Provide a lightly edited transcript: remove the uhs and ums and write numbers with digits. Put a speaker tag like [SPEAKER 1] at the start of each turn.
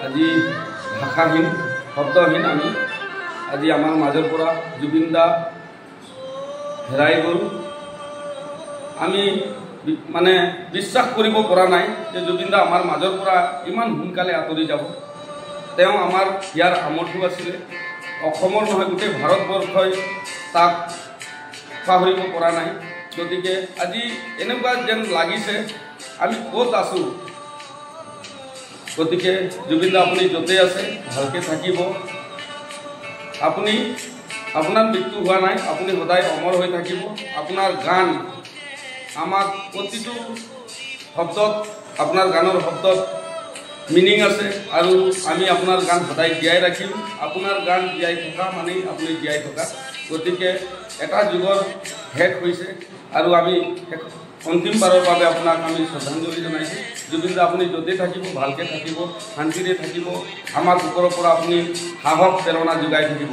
[SPEAKER 1] আজি ভাষাহীন শব্দহীন আমি আজি আমাৰ মাজৰ পৰা জুবিন দা হেৰাই গ'ল। আমি মানে বিশ্বাস কৰিব পৰা নাই যে জুবিন দা আমাৰ মাজৰ পৰা ইমান সোনকালে আঁতৰি যাব। তেওঁ আমাৰ ইয়াৰ আমঠু আছিলে, অসমৰ নহয় গোটেই ভাৰতবৰ্ষই তাক পাহৰিব পৰা নাই। গতিকে আজি এনেকুৱা যেন লাগিছে আমি ক'ত আছোঁ। গতিকে জুবিন দা আপুনি য'তেই আছে ভালকৈ থাকিব। আপোনাৰ মৃত্যু হোৱা নাই, আপুনি সদায় অমৰ হৈ থাকিব। আপোনাৰ গান আমাক প্ৰতিটো শব্দত, আপোনাৰ গানৰ শব্দত মিনিং আছে আৰু আমি আপোনাৰ গান সদায় জীয়াই ৰাখিম। আপোনাৰ গান জীয়াই থকা মানেই আপুনি জীয়াই থকা। গতিকে এটা যুগৰ শেষ হৈছে আৰু আমি অন্তিমবাৰৰ বাবে আপোনাক আমি শ্ৰদ্ধাঞ্জলি জনাইছোঁ। জুবিন দা আপুনি য'তেই থাকিব ভালকৈ থাকিব, শান্তিৰে থাকিব, আমাৰ ওপৰৰ পৰা আপুনি সাহস প্ৰেৰণা যোগাই থাকিব।